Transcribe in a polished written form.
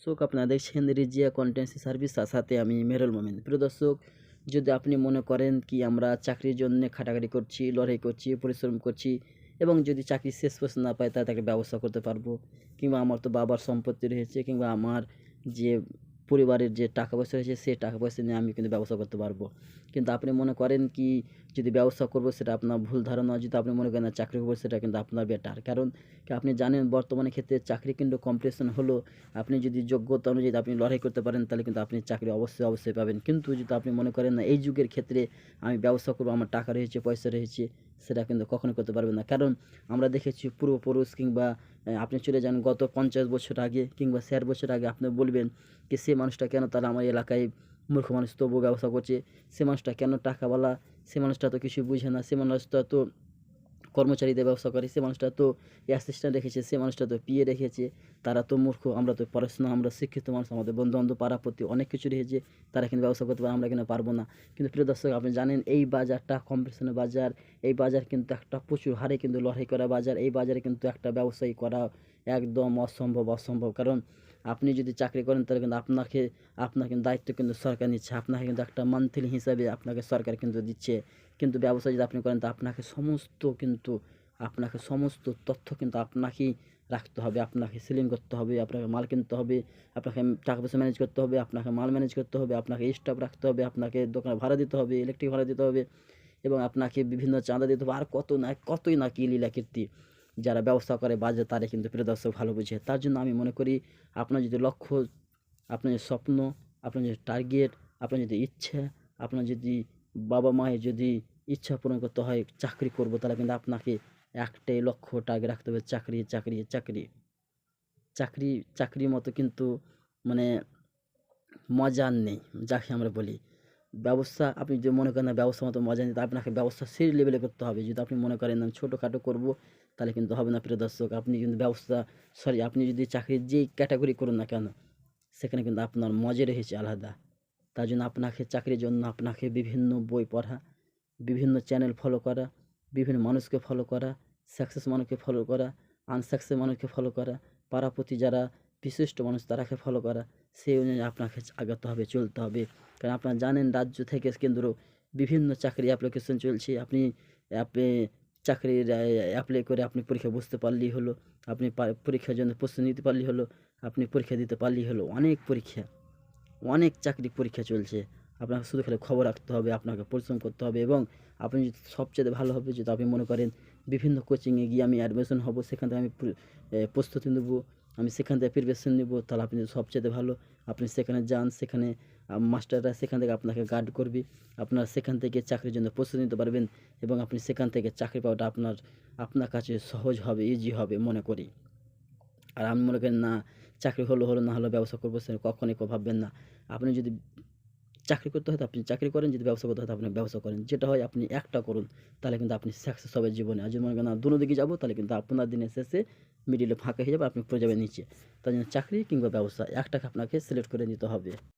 দর্শক, আপনারা দেখছেন রিজিয়া কন্টেন্সি সার্ভিস, তার সাথে আমি মেহরুল মোমিন। প্রিয় দর্শক, যদি আপনি মনে করেন কি আমরা চাকরির জন্য খাটাখাটি করছি, লড়াই করছি, পরিশ্রম করছি এবং যদি চাকরি শেষ পর্যন্ত না পাই তাহলে তাকে ব্যবস্থা করতে পারবো, কিংবা আমার তো বাবার সম্পত্তি রয়েছে, কিংবা আমার যে পরিবারের যে টাকা পয়সা রয়েছে সেই টাকা পয়সা নিয়ে আমি কিন্তু ব্যবসা করতে পারবো। কিন্তু আপনি মনে করেন কি যদি ব্যবসা করবো সেটা আপনার ভুল ধারণা। যদি আপনি মনে করেন না চাকরি করবো সেটা কিন্তু আপনার বেটার। কারণ কি আপনি জানেন বর্তমানে ক্ষেত্রে চাকরি কিন্তু কম্পিটিশন হলো। আপনি যদি যোগ্যতা অনুযায়ী আপনি লড়াই করতে পারেন তাহলে কিন্তু আপনি চাকরি অবশ্যই পাবেন। কিন্তু যদি আপনি মনে করেন না এই যুগের ক্ষেত্রে আমি ব্যবসা করবো, আমার টাকা রয়েছে, পয়সা রয়েছে, সেটা কিন্তু কখনোই করতে পারবেন না। কারণ আমরা দেখেছি পূর্বপুরুষ কিংবা আপনি চলে যান গত 50 বছর আগে কিংবা 60 বছর আগে, আপনি বলবেন কি সে মানুষটা কেন তারা আমার এলাকায় মূর্খ মানুষ তবুও ব্যবসা করছে, সে মানুষটা কেন টাকাওয়ালা, সে মানুষটা তো কিছু বুঝে না, সে মানুষটা তো কর্মচারীদের ব্যবসা করে, সে মানুষটা তো অ্যাসিস্ট্যান্ট রেখেছে, সে মানুষটা তো পিএ রেখেছে, তারা তো মূর্খ, আমরা তো পড়াশোনা, আমরা শিক্ষিত মানুষ, আমাদের বন্ধুবান্ধব পাড়াপতি অনেক কিছু রয়েছে, তারা কিন্তু ব্যবসা করতে পারে, আমরা কেন পারবো না। কিন্তু প্রিয় দর্শক, আপনি জানেন এই বাজারটা কম্পিটিশনের বাজার, এই বাজার কিন্তু একটা প্রচুর হারে কিন্তু লড়াই করা বাজার। এই বাজারে কিন্তু একটা ব্যবসায়ী করা একদম অসম্ভব। কারণ আপনি যদি চাকরি করেন তাহলে কিন্তু আপনার কিন্তু দায়িত্ব কিন্তু সরকার নিচ্ছে, আপনাকে কিন্তু একটা মান্থলি হিসাবে আপনাকে সরকার কিন্তু দিচ্ছে। কিন্তু ব্যবসা যদি আপনি করেন তো আপনাকে সমস্ত তথ্য কিন্তু আপনাকেই রাখতে হবে, আপনাকে সেলিং করতে হবে, আপনাকে মাল কিনতে হবে, আপনাকে টাকা পয়সা ম্যানেজ করতে হবে, আপনাকে মাল ম্যানেজ করতে হবে, আপনাকে স্টাফ রাখতে হবে, আপনাকে দোকানে ভাড়া দিতে হবে, ইলেকট্রিক ভাড়া দিতে হবে, এবং আপনাকে বিভিন্ন চাঁদা দিতে হবে, আর কতই না কি লীলাকীর্তি। যারা ব্যবসা করে বাজার তারা কিন্তু প্রিয় দর্শক ভালো বুঝে। তার জন্য আমি মনে করি আপনার যদি লক্ষ্য, আপনার যদি স্বপ্ন, আপনার যদি টার্গেট, আপনার যদি ইচ্ছা, আপনার যদি বাবা মায়ের যদি ইচ্ছা পূরণ করতে হয় চাকরি করবো, তাহলে কিন্তু আপনাকে একটাই লক্ষ্য টার্গেট রাখতে হবে, চাকরির মতো কিন্তু মানে মজা আর নেই। যাকে আমরা বলি ব্যবসা, আপনি যদি মনে করেন না ব্যবসার মতো মজা নেই, তা আপনাকে ব্যবসা সেই লেভেলে করতে হবে। যদি আপনি মনে করেন আমি ছোটোখাটো করবো তাহলে কিন্তু হবে না প্রিয় দর্শক। আপনি কিন্তু আপনি যদি চাকরির যেই ক্যাটাগরি করুন না কেন সেখানে কিন্তু আপনার মজা রয়েছে আলাদা। তার জন্য আপনাকে চাকরির জন্য আপনাকে বিভিন্ন বই পড়া, বিভিন্ন চ্যানেল ফলো করা, বিভিন্ন মানুষকে ফলো করা, সাকসেস মানুষকে ফলো করা, আনসাকসেস মানুষকে ফলো করা, পাড়াপতি যারা বিশিষ্ট মানুষ তারাকে ফলো করা, সেই অনুযায়ী আপনাকে আগাতে হবে, চলতে হবে। কারণ আপনারা জানেন রাজ্য থেকে কেন্দ্র বিভিন্ন চাকরি অ্যাপ্লিকেশন চলছে। আপনি চাকরির অ্যাপ্লাই করে আপনি পরীক্ষা বসতে পারলেই হলো, আপনি পরীক্ষার জন্য প্রস্তুতি নিতে পারলেই হলো, আপনি পরীক্ষা দিতে পারলেই হলো। অনেক চাকরি পরীক্ষা চলছে। আপনাকে শুধু খালি খবর রাখতে হবে, আপনাকে পরিশ্রম করতে হবে, এবং আপনি যদি সবচেয়ে ভালো হবে যদি আপনি মনে করেন বিভিন্ন কোচিংয়ে গিয়ে আমি অ্যাডমিশন হব, সেখান থেকে আমি প্রস্তুতি নেব, আমি সেখান থেকে প্রিপারেশন নেব, তাহলে আপনি সবচেয়ে ভালো। আপনি সেখানে যান, সেখানে মাস্টাররা সেখান থেকে আপনাকে গাইড করবে, আপনার সেখান থেকে চাকরির জন্য প্রস্তুতি নিতে পারবেন, এবং আপনি সেখান থেকে চাকরি পাওয়াটা আপনার কাছে সহজ হবে, ইজি হবে মনে করি। আর আমি মনে করি না চাকরি হলো না হলো ব্যবসা করবো, সে কখনই ভাববেন না। আপনি যদি চাকরি করতে হয় তো আপনি চাকরি করেন, যদি ব্যবসা করতে হয় তো আপনি ব্যবসা করেন, যেটা হয় আপনি একটা করুন, তাহলে কিন্তু আপনি সাকসেস হবে জীবনে। আর যদি মনে করেন না দুনো দিকে যাবো তাহলে কিন্তু আপনার দিনের শেষে মিডিলে ফাঁকা হয়ে যাবে, আপনি পড়ে যাবেন নিচে। তার জন্য চাকরি কিংবা ব্যবসা একটাকে আপনাকে সিলেক্ট করে নিতে হবে।